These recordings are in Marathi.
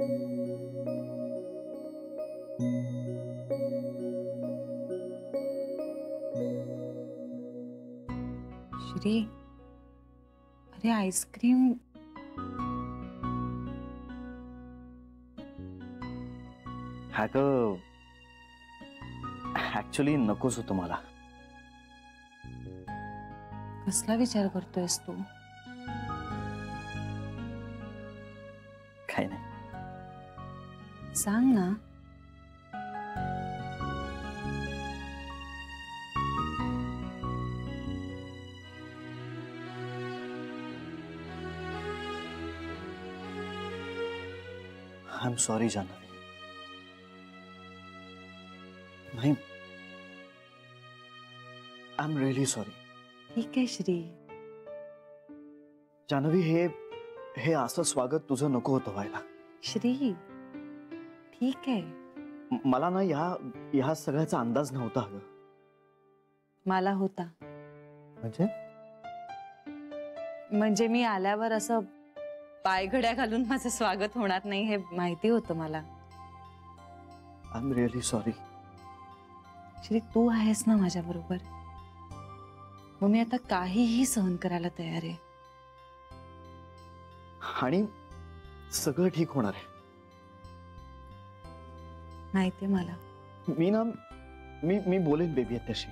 श्री, अरे आईस्क्रीम. ऍक्च्युली नकोच होतं मला. कसला विचार करतोयस तू? काही नाही. सांग ना. I am sorry Janhvi. नहीं, आई एम रियली सॉरी. ठीक आहे श्री. जान्हवी, हे असं स्वागत तुझं नको होतं व्हायला. श्री ठीक आहे. मला ना या सगळ्याचा अंदाज नव्हता. अगं मला होता. म्हणजे मी आल्यावर असं पायघड्या घालून माझं स्वागत होणार नाही हे माहिती होतं मला. I am really sorry. Shri, तू आहेस ना माझ्या बरोबर. मग मी आता काहीही सहन करायला तयार आहे. आणि सगळं ठीक होणार आहे. माहितीये मला. मी बोलेन बेबी त्याशी.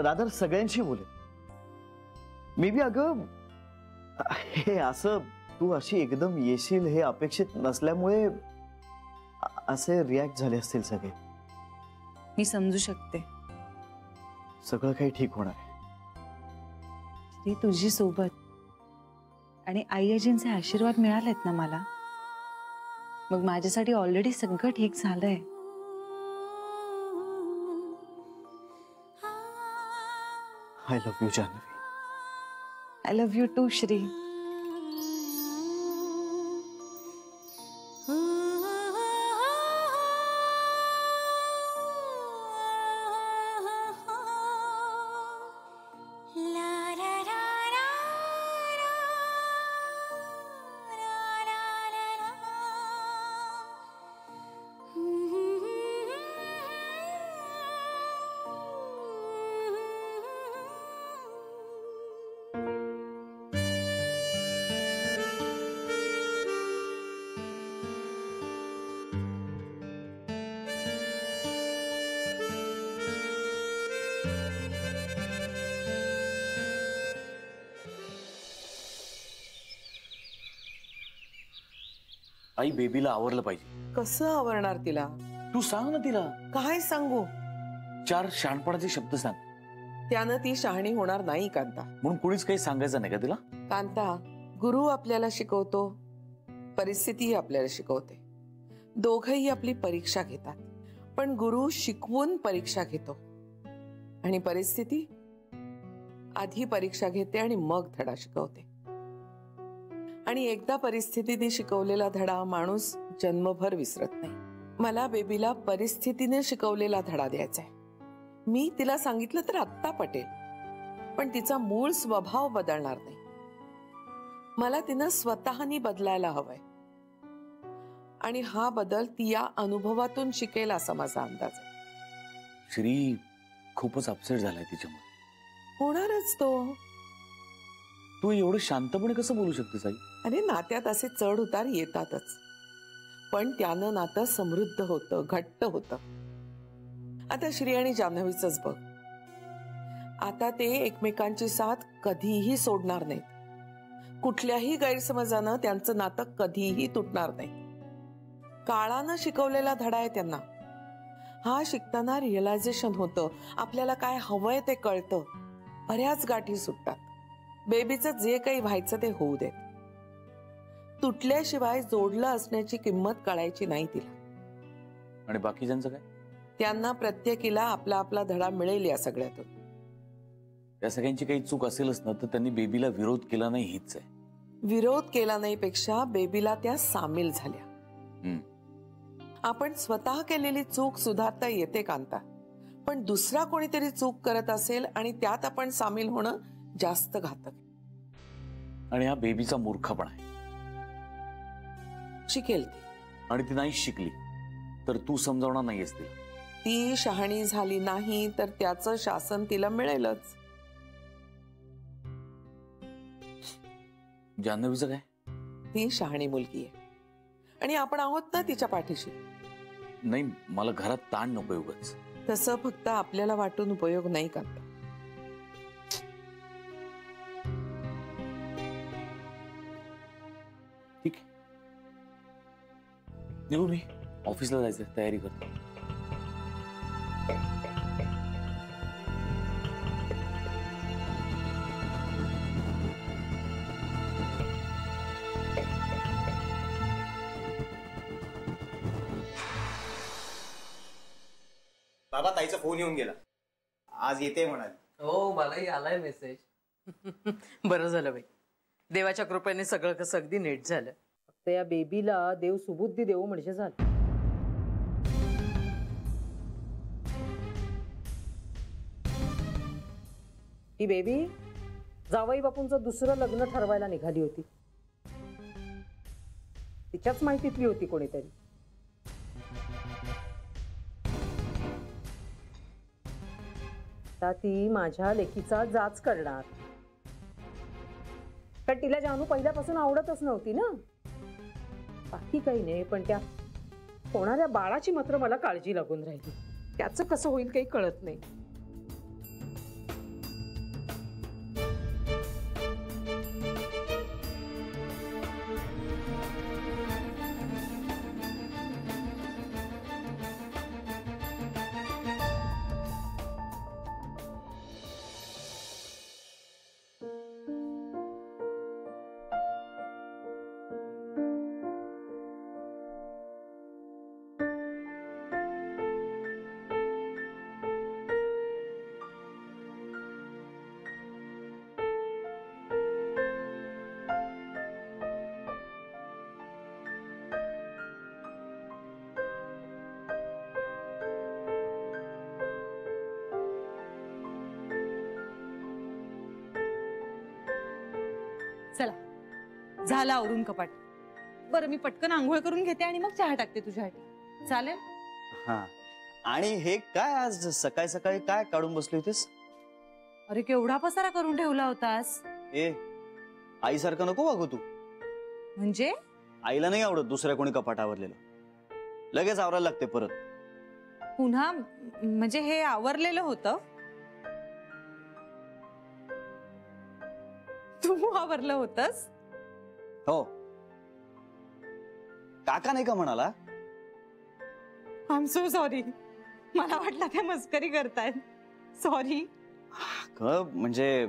रादर सगळ्यांशी बोलेन. मे बी अगं हे असं तू अशी एकदम येशील हे अपेक्षित नसल्यामुळे असे रिॲक्ट झाले असतील सगळे. मी समजू शकते. सगळं काही ठीक होणार आहे. श्री, तुझी सोबत आणि आई आजींचे आशीर्वाद मिळालेत ना मला. मग माझ्यासाठी ऑलरेडी सगळं ठीक झालंय. I love you Janhavi. I love you too Shri. आई, बेबीला आवरलं पाहिजे. कसं आवरणार तिला? तू सांग ना तिला. काय सांगू? 4 शहाणपणाचे शब्द सांग. त्यानं ती शहाणी होणार नाही कांता. म्हणून कुणीच काही सांगायचं नाही का तिला? कांता, गुरु आपल्याला शिकवतो, परिस्थितीही आपल्याला शिकवते. दोघंही आपली परीक्षा घेतात. पण गुरु शिकवून परीक्षा घेतो आणि परिस्थिती आधी परीक्षा घेते आणि मग धडा शिकवते. आणि एकदा परिस्थितीने शिकवलेला धडा माणूस जन्मभर विसरत नाही. मला बेबीला परिस्थितीने शिकवलेला धडा द्यायचा आहे. मी तिला सांगितलं तर आत्ता पटेल, पण तिचा मूळ स्वभाव बदलणार नाही. मला तिनं स्वतःनी बदलायला हवंय आणि हा बदल ती या अनुभवातून शिकेल असा माझा अंदाज आहे. श्री खूपच अपसेट झालाय तिच्यामुळे. होणारच तो. तू एवढं शांतपणे कसं बोलू शकतेस आई? अरे, नात्यात असे चढ उतार येतातच, पण त्यानं नातं समृद्ध होतं, घट्ट होतं. आता श्री आणि जान्हवीचंच बघ. आता ते एकमेकांची साथ कधीही सोडणार नाहीत. कुठल्याही गैरसमजानं त्यांचं नातं कधीही तुटणार नाही. काळानं शिकवलेला धडा आहे त्यांना. हा शिकताना रिअलायझेशन होतं, आपल्याला काय हवंय ते कळतं. बऱ्याच गाठी सुटतात. बेबीचं जे काही व्हायचं ते होऊ देत. तुटल्याशिवाय जोडलं असण्याची किंमत कळायची नाही तिला. आणि बाकीच्यांचं काय? त्यांना प्रत्येकीला आपला आपला धडा मिळेल या सगळ्यातून. या सगळ्यांची काही चूक असेलच ना, तर त्यांनी बेबीला विरोध केला नाही हीच आहे. विरोध केला नाही पेक्षा बेबीला त्या सामील झाल्या. आपण स्वतः केलेली चूक सुधारता येते कांता, पण दुसरा कोणीतरी चूक करत असेल आणि त्यात आपण सामील होणं जास्त घातक. आणि हा बेबीचा मूर्खपणा आहे. शिकेल ती. आणि ती नाही शिकली तर तू समजावणार नाहीयेस तिला. ती शहाणी झाली नाही तर त्याचं शासन तिला मिळेलच. जान्हवीचं काय? ती शहाणी मुलगी आहे आणि आपण आहोत ना तिच्या पाठीशी. नाही, मला घरात ताण नको उगाच. तसं फक्त आपल्याला वाटून उपयोग नाही का. ठीक आहे, निघू मी. ऑफिसला जायचं, तयारी करतो. बाबा ताईचा फोन येऊन गेला, आज येते म्हणाली. हो, मलाही आलाय मेसेज. बरं झालं बाई, देवाच्या कृपेने सगळं कसं अगदी नीट झालं. फक्त या बेबीला देव सुबुद्धी देऊ म्हणजे झालं. ही बेबी जावई बापूंचं दुसरं लग्न ठरवायला निघाली होती. तिच्याच माहितीतली होती कोणीतरी. आता ती माझ्या लेकीचा जाच करणार, कारण तिला जानू पहिल्यापासून आवडतच नव्हती ना. बाकी काही नाही, पण त्या होणाऱ्या बाळाची मात्र मला काळजी लागून राहिली. त्याचं कसं होईल काही कळत नाही. चला, झाला आवरून कपाट. बरं, मी पटकन आंघोळ करून घेते आणि मग चहा टाकते तुझ्यासाठी. चालेल? हा, आणि हे काय आज सकाळी सकाळी काय काढून बसली होतीस? अरे, केवढा पसारा करून ठेवला होतास. ए, आईसारखं नको वागू तू. म्हणजे आईला नाही आवडत दुसऱ्या कोणी कपाट आवरलेलं. लगेच आवरायला लागते परत. पुन्हा म्हणजे हे आवरलेलं होतं? तू आवरलं होतस? हो. काका नाही का म्हणाला? I am so sorry. मला वाटलं ते मस्करी करतायत. सॉरी. म्हणजे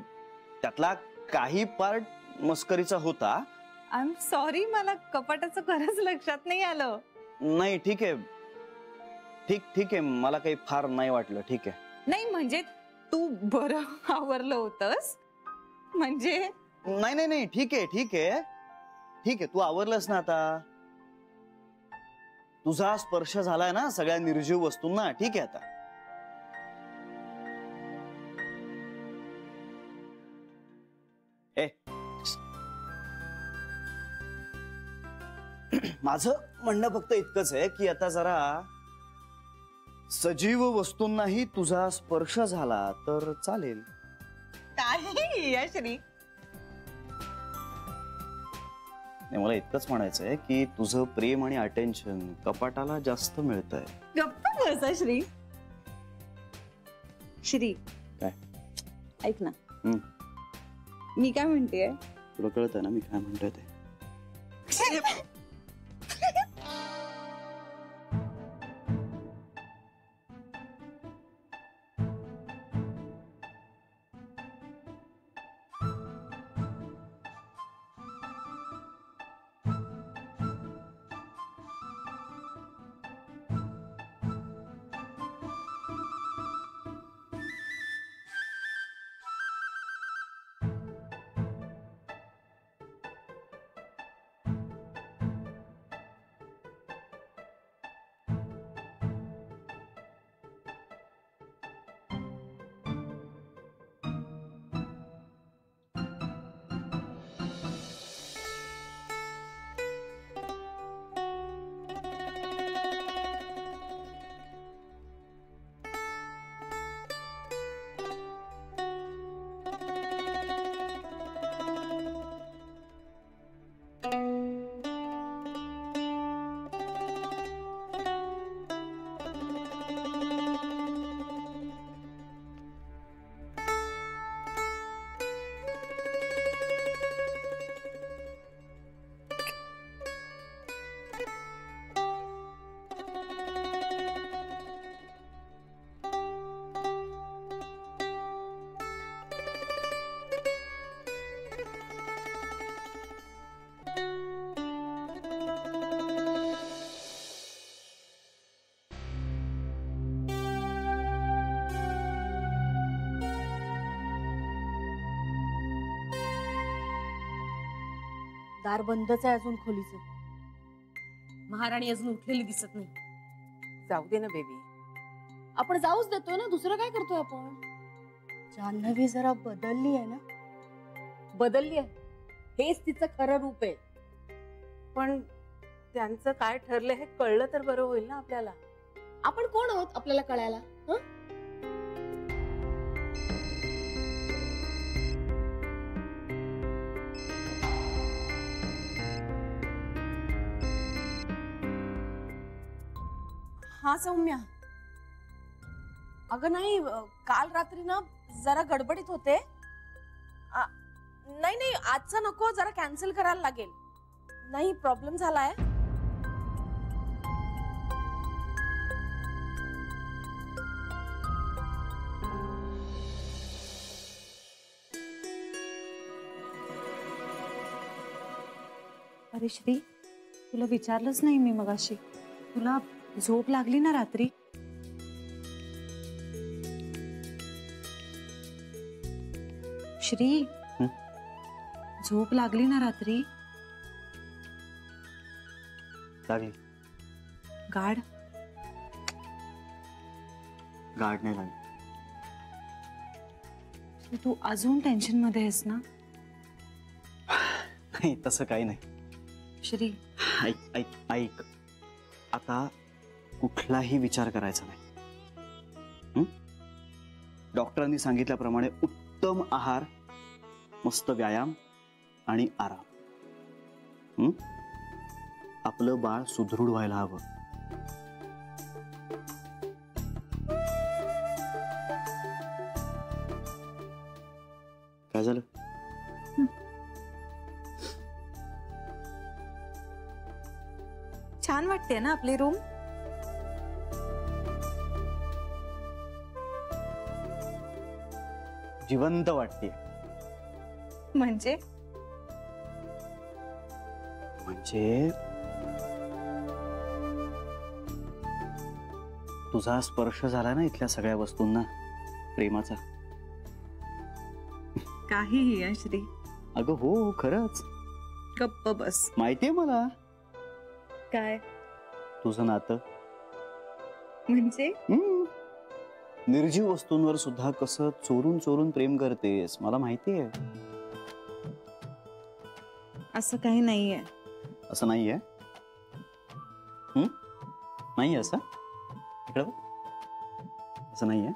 त्यातला काही पार्ट मस्करीचा होता. आय एम सॉरी, मला कपाटाचं खरंच लक्षात नाही आलं. नाही, ठीक आहे, ठीक आहे, मला काही फार नाही वाटलं. ठीक आहे. नाही म्हणजे तू बरं आवरलं होतस म्हणजे. नाही, ठीक आहे, तू आवरलंस ना आता. तुझा स्पर्श झालाय ना सगळ्या निर्जीव वस्तूंना. ठीक आहे आता. ए, माझं म्हणणं फक्त इतकंच आहे की आता जरा सजीव वस्तूंनाही तुझा स्पर्श झाला तर चालेल. काही यश्री. मला इतकंच म्हणायचंय की तुझं प्रेम आणि अटेन्शन कपाटाला जास्त मिळतंय. गप्प बसा श्री. श्री, काय? ऐक ना, मी काय म्हणतेय. तुला कळतंय ना मी काय म्हणतोय ते? दार बंदच आहे अजून खोलीचं. महाराणी अजून उठलेली दिसत नाही. जाऊ दे ना बेबी. आपण जाऊच देतोय ना, दुसरं काय करतोय आपण. जान्हवी जरा बदलली आहे ना. बदलली आहे, हेच तिचं खरं रूप आहे. पण त्यांचं काय ठरलं हे कळलं तर बरं होईल ना आपल्याला. आपण कोण आहोत आपल्याला कळायला. हं? हा सौम्या. अगं नाही, काल रात्री ना जरा गडबडीत होते. नाही नाही, आजचा नको, जरा कॅन्सल करायला लागेल. नाही, प्रॉब्लेम झालाय. अरे श्री, तुला विचारलंच नाही मी मगाशी. तुला झोप लागली ना रात्री? श्री, झोप लागली ना रात्री? लागली. गाढ गाड नाही लागली. तू अजून टेन्शन मध्ये आहेस ना? नाही, तसं काही नाही. श्री, ऐक ऐक ऐक, आता कुठलाही विचार करायचा नाही. डॉक्टरांनी सांगितल्याप्रमाणे उत्तम आहार, मस्त व्यायाम आणि आराम. आपलं बाळ सुदृढ व्हायला हवं. काय झालं? छान वाटते ना आपली रूम? जिवंत वाटते. म्हणजे म्हणजे तुझा स्पर्श झाला ना इथल्या सगळ्या वस्तूंना, प्रेमाचा. काहीही श्री. अगं हो, खरंच. गप्प बस. माहितीये मला काय तुझं नातं. म्हणजे निर्जीव वस्तूंवर सुद्धा कसं चोरून चोरून प्रेम करतेस, मला माहितीये. असं काही नाहीये. असं नाहीये? नाहीये असं? इकडे बघ. असं नाहीये?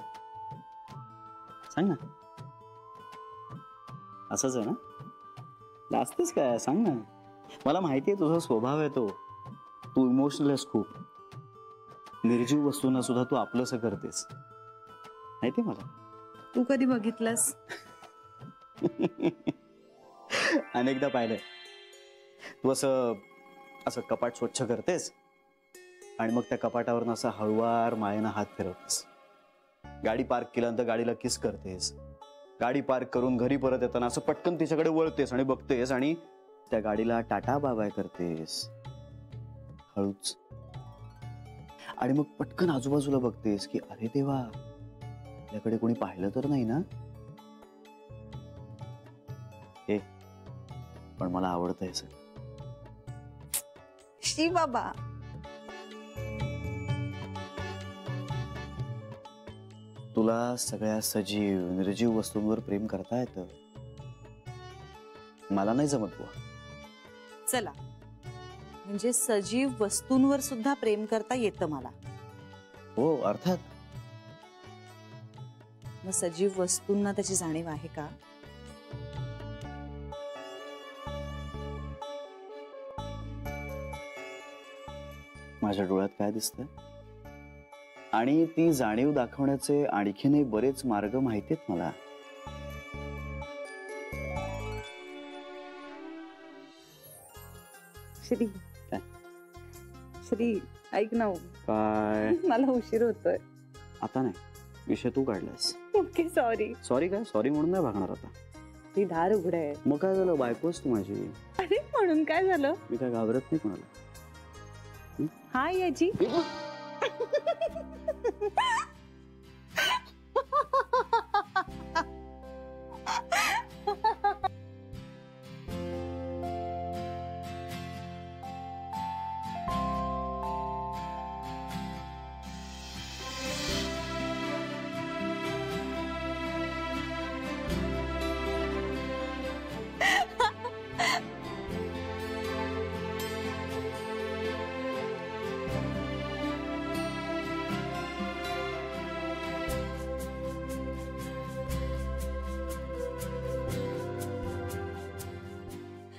सांग ना. असंच आहे ना? लाजतेस काय? सांग ना. मला माहितीये तुझा स्वभाव आहे तो. तू इमोशनल आहेस खूप. निर्जीव वस्तूंना सुद्धा तू आपलंसं करतेस, माहितीये मला. तू कधी बघितलंस? अनेकदा पाहिलंय. तू असं असं कपाट स्वच्छ करतेस आणि मग त्या कपाटावर असं हळुवार मायेनं हात फिरवतेस. गाडी पार्क केल्यानंतर गाडीला किस करतेस. गाडी पार्क करून घरी परत येताना असं पटकन तिच्याकडे वळतेस आणि बघतेस आणि त्या गाडीला टाटा बाय करतेस हळूच. आणि मग पटकन आजूबाजूला बघतेस की अरे देवा, आपल्याकडे कोणी पाहिलं तर नाही ना. हे पण मला आवडतं हे सगळं. श्री बाबा, तुला सगळ्या सजीव निर्जीव वस्तूंवर प्रेम करता येतं. मला नाही जमत बुवा. चला, म्हणजे सजीव वस्तूंवर सुद्धा प्रेम करता येतं मला. हो, अर्थात. मग सजीव वस्तूंना त्याची जाणीव आहे का? माझ्या डोळ्यात काय दिसतंय? आणि ती जाणीव दाखवण्याचे आणखीनही बरेच मार्ग माहितीत मला. श्री, श्री ऐक ना. काय? मला उशीर होतोय. आता नाही, विषय तू काढलास. Okay, sorry. सॉरी काय? सॉरी म्हणून नाही भागणार आता. ती दार उघड आहे. मग काय झालं? बायकोच तू माझी. अरे म्हणून काय झालं? मी काय घाबरत नाही कोणाला. हाय याची.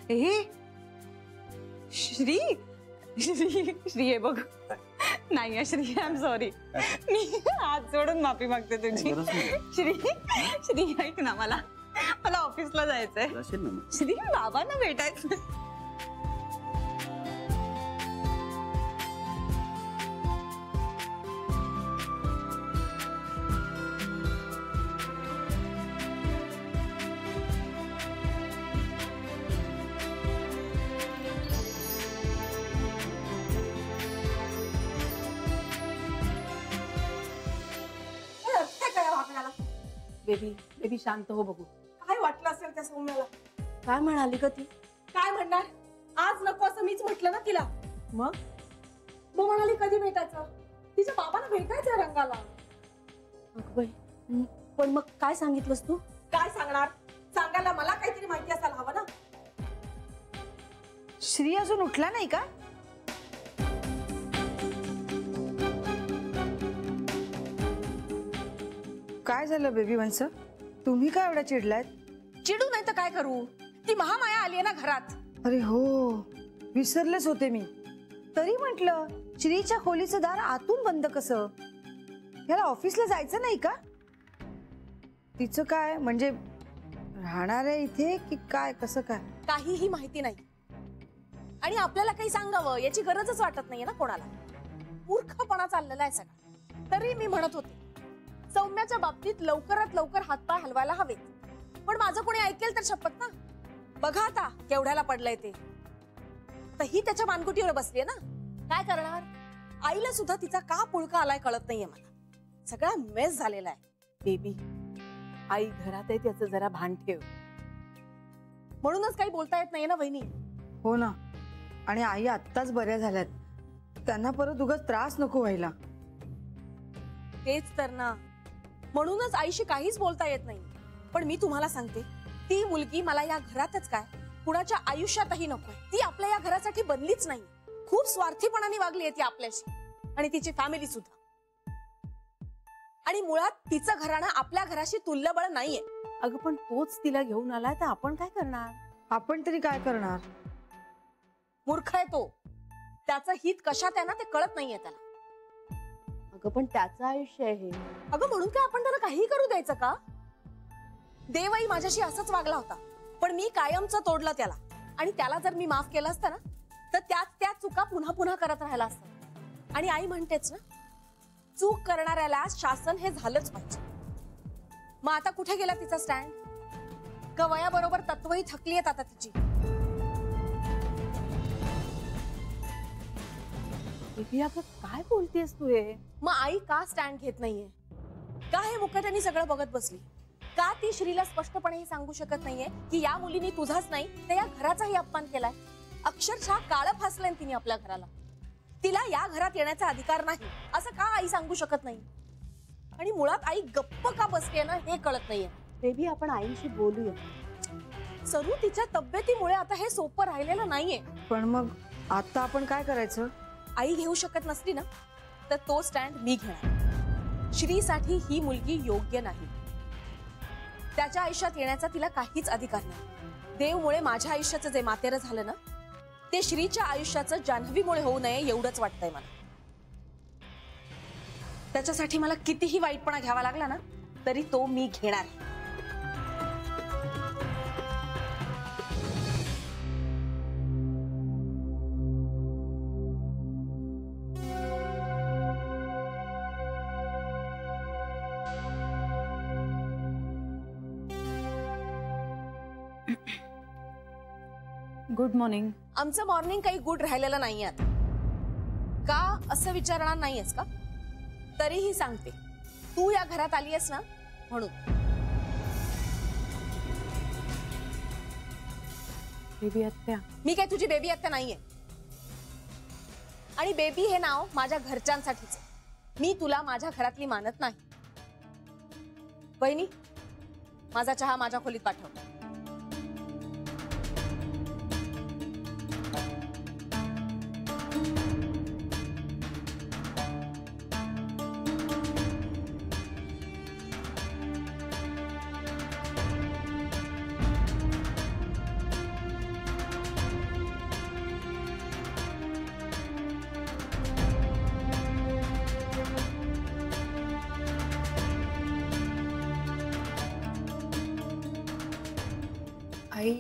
हे श्री श्री श्री आहे बघ. नाही श्री, आय एम सॉरी. मी हात जोडून माफी मागते तुझी. श्री श्री ऐक ना, मला ऑफिसला जायचंय. श्री बाबांना भेटायचं. बेबी बेबी शांत हो बघू. काय वाटलं असेल त्या सौम्याला? काय म्हणाली ग ती? काय म्हणणार? आज नको असं मीच म्हटलं ना तिला. मग म्हणाली कधी भेटायचं? तिच्या बाबांना भेटायचं रंगाला. अगं बाई, पण मग काय सांगितलंस तू? काय सांगणार? सांगायला मला काहीतरी माहिती असायला हवं ना. श्री अजून उठला नाही का? काय झालं बेबी वंस? तुम्ही काय एवढा चिडलात? चिडू नाही तर काय करू? ती महामाया आली आहे ना घरात. अरे हो, विसरलेच होते मी. तरी म्हटलं श्रीच्या खोलीचं दार आतून बंद कसं? याला ऑफिसला जायचं नाही का? तिचं काय म्हणजे राहणार आहे इथे की काय, कसं काय? काहीही माहिती नाही आणि आपल्याला काही सांगावं याची गरजच वाटत नाहीये ना कोणाला. मूर्खपणा चाललेला आहे सगळा. तरी मी म्हणत होते सौम्याच्या बाबतीत लवकरात लवकर हातपाय हलवायला हवेत. पण माझं कोणी ऐकेल तर शपथ ना. बघा आता केवढ्याला पडलंय ते. तर ही त्याच्या मानकुटीवर बसलीये ना. काय करणार? आईला सुद्धा तिचा का पुळका आलाय कळत नाहीये मला. सगळा मेस झालेला आहे. बेबी, आई घरात आहे त्याचं जरा भान ठेव. म्हणूनच काही बोलता येत नाहीये ना वहिनी. हो ना. आणि आई आत्ताच बऱ्या झाल्यात. त्यांना परत उगाच त्रास नको व्हायला. तेच तर ना. म्हणूनच आईशी काहीच बोलता येत नाही. पण मी तुम्हाला सांगते, ती मुलगी मला या घरातच काय कुणाच्या आयुष्यातही नकोय. ती आपल्या या घरासाठी बनलीच नाही. खूप स्वार्थीपणाने वागली आहे ती आपल्याशी आणि तिची फॅमिली सुद्धा. आणि मुळात तिचं घराणं आपल्या घराशी तुल्यबळ नाहीये. अगं पण तोच तिला घेऊन आलाय तर आपण काय करणार? आपण तरी काय करणार? मूर्ख आहे तो. त्याचं हित कशात आहे ना ते कळत नाहीये त्याला. अगं पण त्याचं आयुष्य आहे. अगं म्हणून काय आपण त्याला काही करू द्यायचं का? देवही माझ्याशी असंच वागला होता. पण मी कायमचं तोडलं त्याला. आणि त्याला जर मी माफ केलं असतं ना तर त्या चुका पुन्हा पुन्हा करत राहिला असतं. आणि आई म्हणतेच ना, चूक करणाऱ्याला शासन हे झालंच पाहिजे. मग आता कुठे गेला तिचा स्टँड? का वयाबरोबर तत्वही थकली आहेत आता तिची. काय बोलतेस तू हे? मग आई का स्टँड घेत नाहीये? का हे मुकाट्याने सगळं बघत बसली? का ती श्रीला स्पष्टपणे सांगू शकत नाहीये की या मुलीने तुझाच नाही तर या घराचाही अपमान केलाय? अक्षरशः काळं फासलंय तिने आपल्या घराला. तिला या घरात येण्याचा अधिकार नाही असं का आई सांगू शकत नाही? आणि मुळात आई गप्प का बसते ना हे कळत नाहीये. बेबी, आपण आईशी बोलूया. सरू, तिच्या तब्येतीमुळे आता हे सोपं राहिलेलं नाहीये. पण मग आता आपण काय करायचं? आई घेऊ शकत नसली ना तर तो स्टँड मी घेणार. श्रीसाठी ही मुलगी योग्य नाही. त्याच्या आयुष्यात येण्याचा तिला काहीच अधिकार नाही. देवमुळे माझ्या आयुष्याचं जे मातेरं झालं ना ते श्रीच्या आयुष्याचं जान्हवीमुळे होऊ नये एवढंच वाटतंय मला. त्याच्यासाठी मला कितीही वाईटपणा घ्यावा लागला ना तरी तो मी घेणार. Good morning. आमचं मॉर्निंग काही गुड राहिलेलं नाही आता. का असं विचारणार नाहीयेस का? तरीही सांगते, तू या घरात आलीयस ना म्हणून. बेबी आत्या. मी काय तुझी बेबी आत्या नाहीये. आणि बेबी हे नाव माझ्या घरच्यांसाठीच. मी तुला माझ्या घरातली मानत नाही. बहिणी, माझा चहा माझ्या खोलीत पाठव. आई